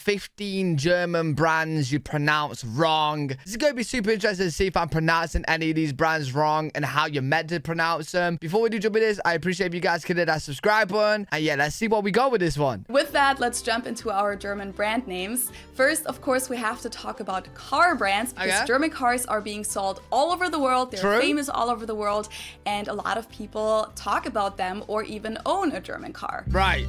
15 German brands you pronounce wrong. This is going to be super interesting to see if I'm pronouncing any of these brands wrong and how you're meant to pronounce them. Before we do jump into this, I appreciate if you guys could hit that subscribe button. And yeah, let's see what we got with this one. With that, let's jump into our German brand names. First, of course, we have to talk about car brands, because German cars are being sold all over the world. They're famous all over the world, and a lot of people talk about them or even own a German car. Right.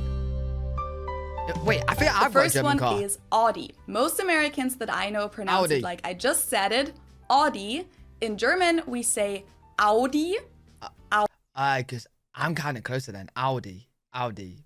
Wait, I think I've got a German car. The first one is Audi. Most Americans that I know pronounce it like I just said it, Audi. In German, we say Audi. Because I'm kind of closer than Audi.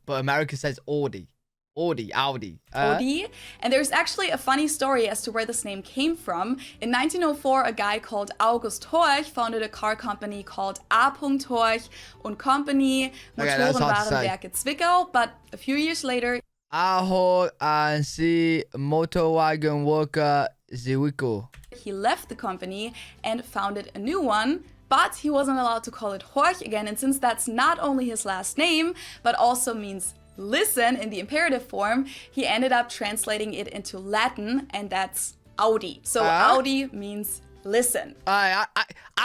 But America says Audi. Audi. Audi. And there's actually a funny story as to where this name came from. In 1904, a guy called August Horch founded a car company called A. Horch und Company, Motorenwarenwerke Zwickau. But a few years later, Aho and see Motorwagen Worker Zwickau. He left the company and founded a new one. But he wasn't allowed to call it Horch again. And since that's not only his last name, but also means listen in the imperative form, he ended up translating it into Latin, and that's Audi. So Audi means listen. I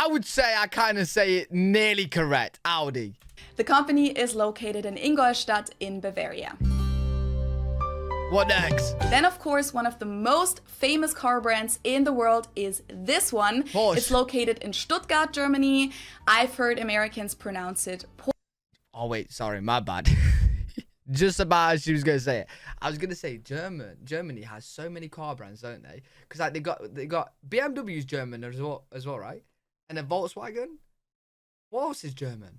would say I kind of say it nearly correct. Audi. The company is located in Ingolstadt in Bavaria. What next? Then, of course, one of the most famous car brands in the world is this one. Porsche. It's located in Stuttgart, Germany. I've heard Americans pronounce it Porsche. Oh, wait, sorry, my bad. Just about as she was going to say it. I was going to say Germany has so many car brands, don't they? Because like they got BMW's German as well, right? And then Volkswagen. What else is German?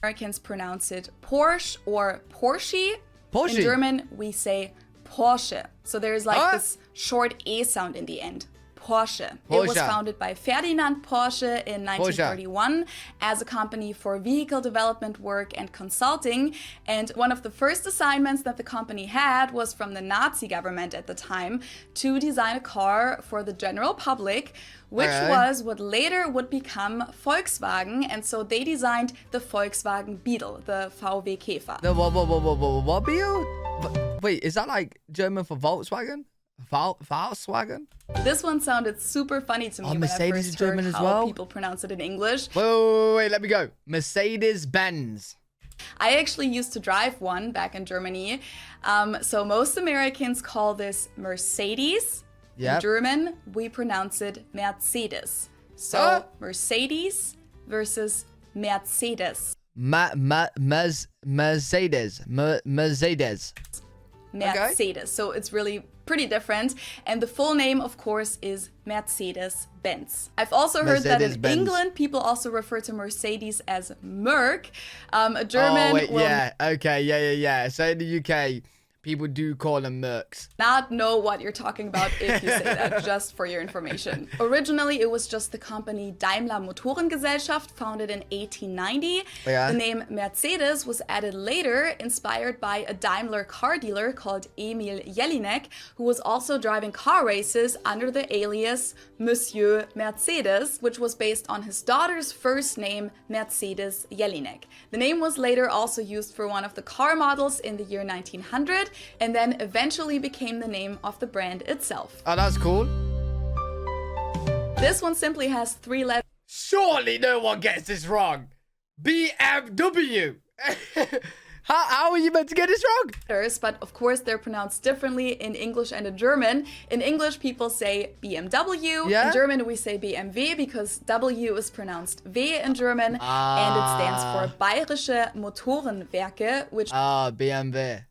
Americans pronounce it Porsche or Porsche. Porsche. In German, we say Porsche. So there's like this short E sound in the end. Porsche. It was founded by Ferdinand Porsche in 1931 as a company for vehicle development work and consulting. And one of the first assignments that the company had was from the Nazi government at the time to design a car for the general public, which was what later would become Volkswagen. And so they designed the Volkswagen Beetle, the VW Käfer. The what Beetle? Wait, is that like German for Volkswagen? Volkswagen? This one sounded super funny to me when Mercedes I first is German heard as how well? people pronounce it in English. Wait, let me go. Mercedes-Benz. I actually used to drive one back in Germany. So most Americans call this Mercedes. Yep. In German, we pronounce it Mercedes. So Mercedes versus Mercedes. Mercedes. Mercedes. So it's really pretty different. And the full name, of course, is Mercedes-Benz. I've also heard that in England, people also refer to Mercedes as Merc. A German So in the UK, people do call them Mercs. Not know what you're talking about if you say that, just for your information. Originally, it was just the company Daimler Motorengesellschaft, founded in 1890. The name Mercedes was added later, inspired by a Daimler car dealer called Emil Jelinek, who was also driving car races under the alias Monsieur Mercedes, which was based on his daughter's first name, Mercedes Jelinek. The name was later also used for one of the car models in the year 1900, and then eventually became the name of the brand itself. Oh, that's cool. This one simply has 3 letters. Surely no one gets this wrong. BMW. How are you meant to get this wrong? But of course, they're pronounced differently in English and in German. In English, people say BMW. In German, we say BMW because W is pronounced W in German. And it stands for Bayerische Motorenwerke, which BMW.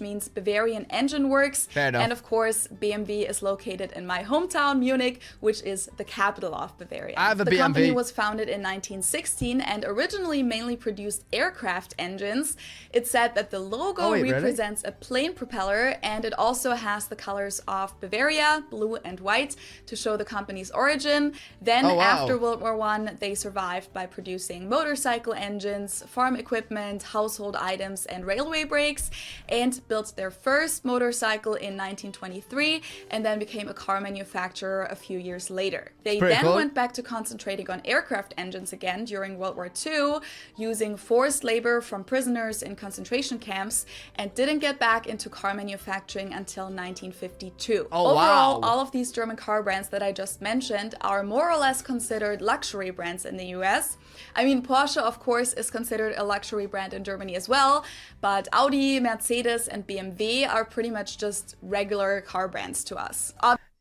means Bavarian Engine Works. Fair enough. And of course, BMW is located in my hometown, Munich, which is the capital of Bavaria. I have a BMW. The company was founded in 1916 and originally mainly produced aircraft engines. It's said that the logo represents a plane propeller, and it also has the colors of Bavaria, blue and white, to show the company's origin. Then after World War I, they survived by producing motorcycle engines, farm equipment, household items, and railway brakes. And brand built their first motorcycle in 1923 and then became a car manufacturer a few years later. They then went back to concentrating on aircraft engines again during World War II, using forced labor from prisoners in concentration camps, and didn't get back into car manufacturing until 1952. Overall, all of these German car brands that I just mentioned are more or less considered luxury brands in the US. I mean, Porsche, of course, is considered a luxury brand in Germany as well, but Audi, Mercedes, and BMW are pretty much just regular car brands to us.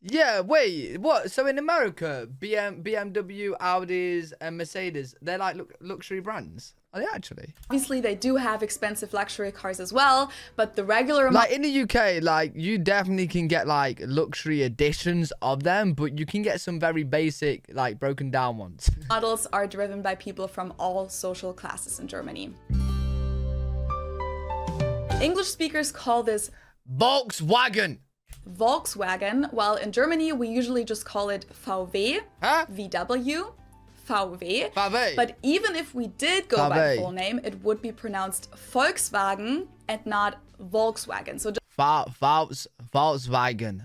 Yeah, wait, what? So in America, BMW, Audis, and Mercedes, they're like luxury brands? Are they actually? Obviously, they do have expensive luxury cars as well, but the regular... Like in the UK, like you definitely can get like luxury editions of them, but you can get some very basic, like broken down ones. Models are driven by people from all social classes in Germany. English speakers call this Volkswagen. Volkswagen, while in Germany we usually just call it VW, VW, VW. But even if we did go by the full name, it would be pronounced Volkswagen and not Volkswagen. So Volkswagen.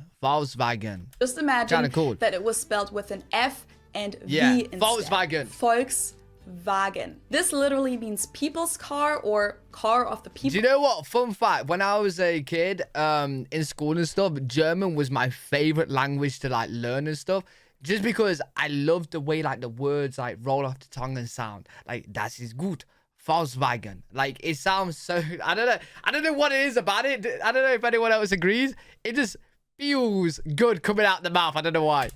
Just imagine that it was spelled with an F and V instead. Volkswagen. Volkswagen. This literally means people's car or car of the people. Do you know what? Fun fact, when I was a kid in school and stuff, German was my favorite language to like learn and stuff. Just because I loved the way like the words like roll off the tongue and sound. Like, das ist gut. Volkswagen. Like, it sounds so... I don't know what it is about it. I don't know if anyone else agrees. It just feels good coming out the mouth. I don't know why.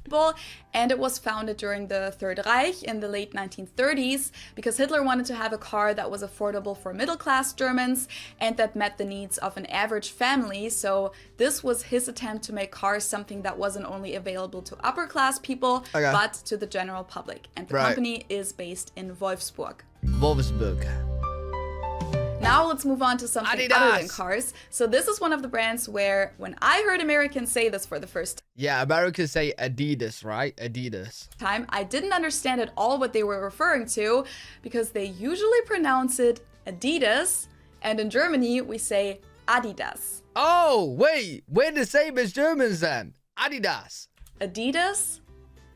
And it was founded during the Third Reich in the late 1930s because Hitler wanted to have a car that was affordable for middle-class Germans and that met the needs of an average family. So this was his attempt to make cars something that wasn't only available to upper-class people, but to the general public. And the company is based in Wolfsburg. Now let's move on to something Adidas. other than cars. So this is one of the brands where, when I heard Americans say this for the first Americans say Adidas, right? Adidas. time, I didn't understand at all what they were referring to because they usually pronounce it Adidas, and in Germany we say Adidas. Oh, wait, we're the same as Germans then. Adidas. Adidas,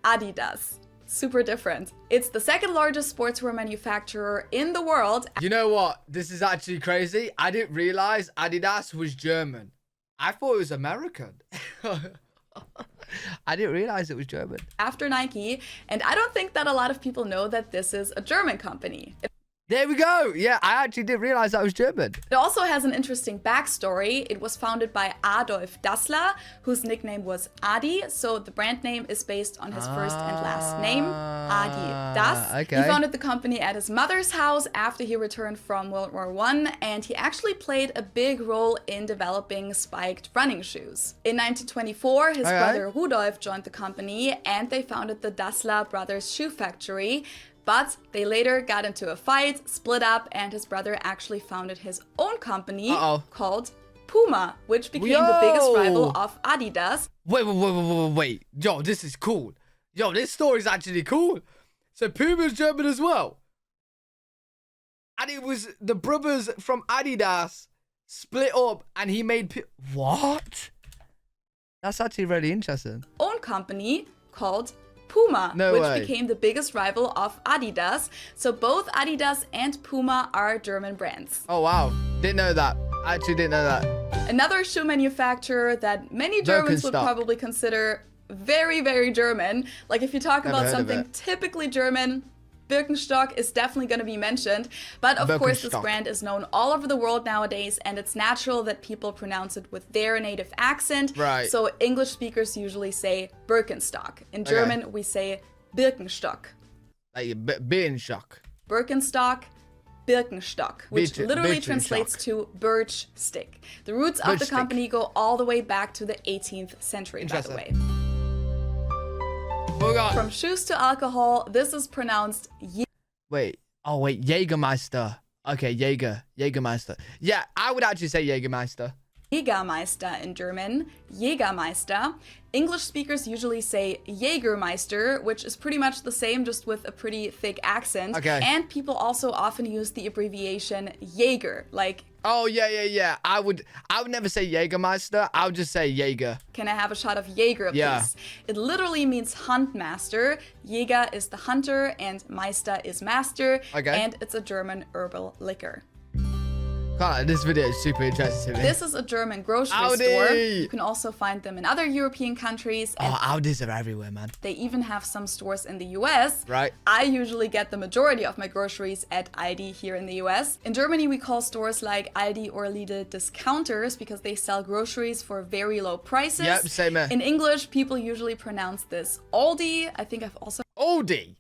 Adidas. Super different. It's the second largest sportswear manufacturer in the world. You know what? This is actually crazy. I didn't realize Adidas was German. I thought it was American. I didn't realize it was German. After Nike, and I don't think that a lot of people know that this is a German company. There we go. Yeah, I actually didn't realize that was German. It also has an interesting backstory. It was founded by Adolf Dassler, whose nickname was Adi. So the brand name is based on his first and last name, Adi Das. Okay. He founded the company at his mother's house after he returned from World War I, and he actually played a big role in developing spiked running shoes. In 1924, his brother Rudolf joined the company, and they founded the Dassler Brothers Shoe Factory. But they later got into a fight, split up, and his brother actually founded his own company called Puma, which became the biggest rival of Adidas. Wait. Yo, this is cool. Yo, this story is actually cool. So Puma's German as well. And it was the brothers from Adidas split up and he made... What? That's actually really interesting. Own company called Puma, which became the biggest rival of Adidas. So both Adidas and Puma are German brands. Oh, wow. Didn't know that. I actually didn't know that. Another shoe manufacturer that many Germans would probably consider very, very German. Like if you talk about something typically German, Birkenstock is definitely going to be mentioned. But of course, this brand is known all over the world nowadays, and it's natural that people pronounce it with their native accent. Right. So English speakers usually say Birkenstock. In German, we say Birkenstock. Like Birkenstock. Birkenstock, Birkenstock, which literally translates to birch stick. The roots of the company go all the way back to the 18th century, by the way. From shoes to alcohol, this is pronounced Jagermeister. Okay, Jagermeister. Yeah, I would actually say Jagermeister. Jagermeister in German, Jägermeister. English speakers usually say Jagermeister, which is pretty much the same, just with a pretty thick accent. Okay. And people also often use the abbreviation Jaeger, like Oh, yeah. I would never say Jagermeister. I would just say Jaeger. Can I have a shot of Jaeger, please? Yeah. It literally means hunt master. Jäger is the hunter and Meister is master. Okay. And it's a German herbal liquor. God, this video is super interesting to me. This is a German grocery Audi. store. You can also find them in other European countries. And Audis are everywhere, man. they even have some stores in the US. Right. I usually get the majority of my groceries at Aldi here in the US. In Germany, we call stores like Aldi or Lidl discounters because they sell groceries for very low prices. Yep, same here. In English, people usually pronounce this Aldi. I think I've also Aldi?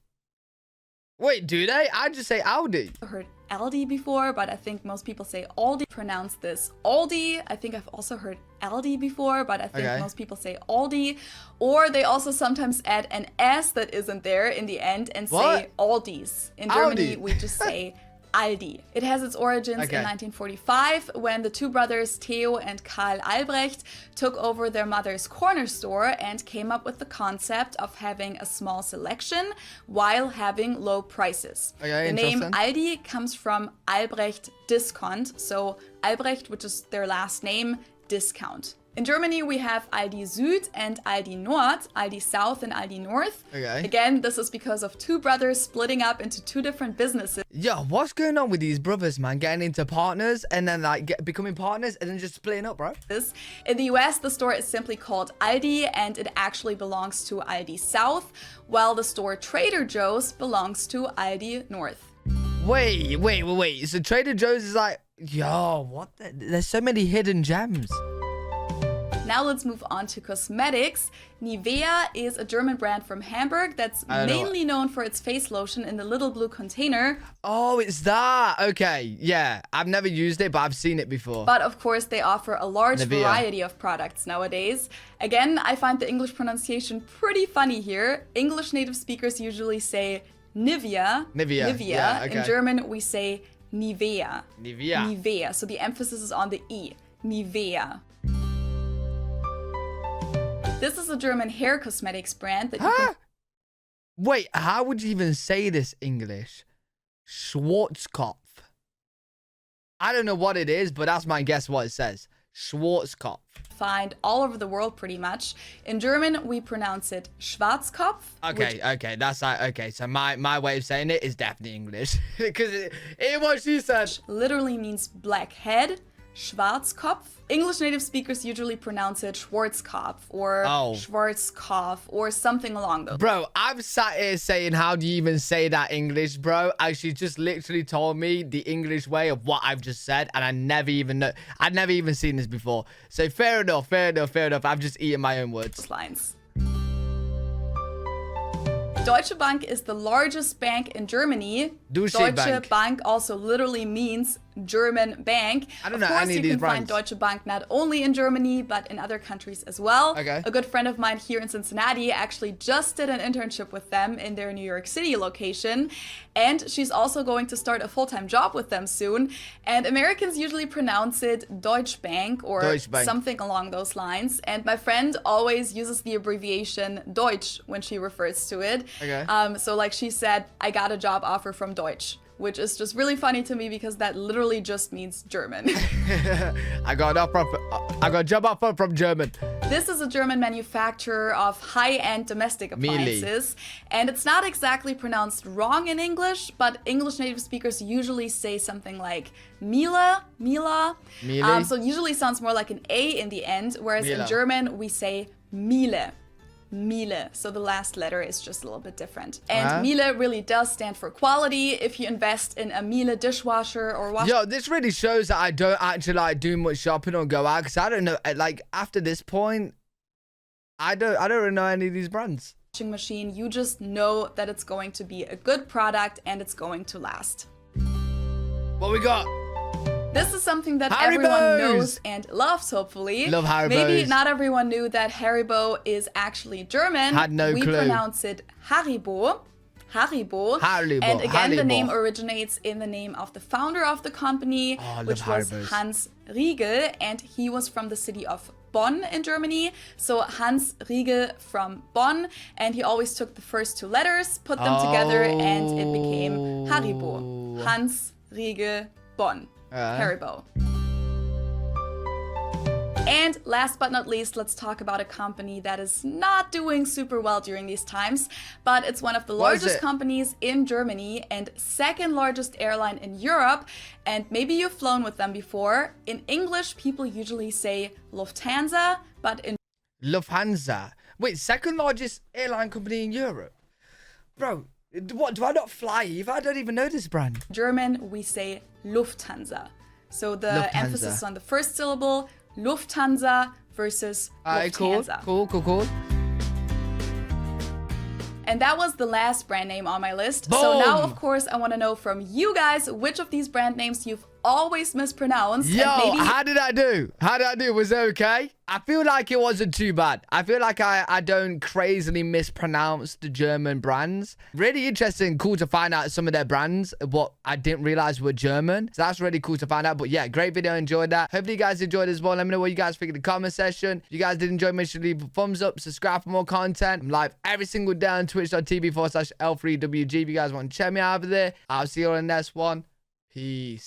Wait, do they? I just say Audi. heard Aldi before, but I think most people say Aldi. Pronounce this Aldi. I think I've also heard Aldi before, but I think most people say Aldi. Or they also sometimes add an S that isn't there in the end and say Aldis. In Germany, we just say Aldi. It has its origins in 1945 when the two brothers Theo and Karl Albrecht took over their mother's corner store and came up with the concept of having a small selection while having low prices. The name Aldi comes from Albrecht discount, so Albrecht, which is their last name, discount. In Germany, we have Aldi Süd and Aldi Nord, Aldi South and Aldi North. Again, this is because of two brothers splitting up into two different businesses. Yo, what's going on with these brothers, man? Getting into partners and then becoming partners and then just splitting up, bro? In the US, the store is simply called Aldi and it actually belongs to Aldi South, while the store Trader Joe's belongs to Aldi North. Wait. So Trader Joe's is like, yo, what? There's so many hidden gems. Now let's move on to cosmetics. Nivea is a German brand from Hamburg that's mainly known for its face lotion in the little blue container. Oh, it's that. Okay, yeah. I've never used it, but I've seen it before. But of course, they offer a large variety of products nowadays. Again, I find the English pronunciation pretty funny here. English native speakers usually say Nivea. Yeah, okay. In German, we say Nivea. Nivea. So the emphasis is on the E. Nivea. This is a German hair cosmetics brand that you can... Wait, how would you even say this English? Schwarzkopf. I don't know what it is, but that's my guess what it says. Schwarzkopf. Find all over the world pretty much. In German, we pronounce it Schwarzkopf. Okay, that's like, okay, so my way of saying it is definitely English. Because it what she said. Literally means black head. Schwarzkopf. English native speakers usually pronounce it Schwarzkopf or Schwarzkopf or something along those. Bro, I've sat here saying, how do you even say that English, bro? And she just literally told me the English way of what I've just said, and I never even know. I'd never even seen this before. So fair enough. I've just eaten my own words. Deutsche Bank is the largest bank in Germany. Deutsche Bank also literally means German bank. I don't know any of these brands. Of course, you can find Deutsche Bank not only in Germany, but in other countries as well. A good friend of mine here in Cincinnati actually just did an internship with them in their New York City location. And she's also going to start a full-time job with them soon. And Americans usually pronounce it Deutsche Bank or something along those lines. And my friend always uses the abbreviation Deutsch when she refers to it. So like she said, I got a job offer from Deutsch, which is just really funny to me because that literally just means German. I got a job offer from German. This is a German manufacturer of high-end domestic appliances. And it's not exactly pronounced wrong in English, but English native speakers usually say something like Miele. So it usually sounds more like an A in the end, whereas in German we say Miele. Miele. So the last letter is just a little bit different. And Miele really does stand for quality. If you invest in a Miele dishwasher or washer... Yo, this really shows that I don't actually like do much shopping or go out because I don't know, like after this point, I don't really know any of these brands. Washing machine, you just know that it's going to be a good product and it's going to last. What we got? This is something that everyone knows and loves, hopefully. Love Haribos. Maybe not everyone knew that Haribo is actually German. Had no clue. We pronounce it Haribo. And again, the name originates in the name of the founder of the company, which was Hans Riegel, and he was from the city of Bonn in Germany. So Hans Riegel from Bonn, and he always took the first two letters, put them together, and it became Haribo. Hans Riegel Bonn. Haribo. And last but not least, let's talk about a company that is not doing super well during these times, but it's one of the largest companies in Germany and second largest airline in Europe. And maybe you've flown with them before. In English, people usually say Lufthansa, but in Lufthansa. Wait, second largest airline company in Europe? Bro, what, do I not fly either? I don't even know this brand. German, we say Lufthansa. So the emphasis is on the first syllable, Lufthansa versus Lufthansa. Cool. And that was the last brand name on my list. Boom. So now, of course, I want to know from you guys which of these brand names you've always mispronounced. Yo, and maybe how did I do? Was it okay? I feel like it wasn't too bad. I feel like I don't crazily mispronounce the German brands. Really interesting, cool to find out some of their brands, what I didn't realize were German. So that's really cool to find out. But yeah, great video, enjoyed that. Hopefully you guys enjoyed as well. Let me know what you guys think in the comment section. If you guys did enjoy, make sure to leave a thumbs up, subscribe for more content. I'm live every single day on twitch.tv/L3WG. If you guys want to check me out over there, I'll see you on the next one. Peace.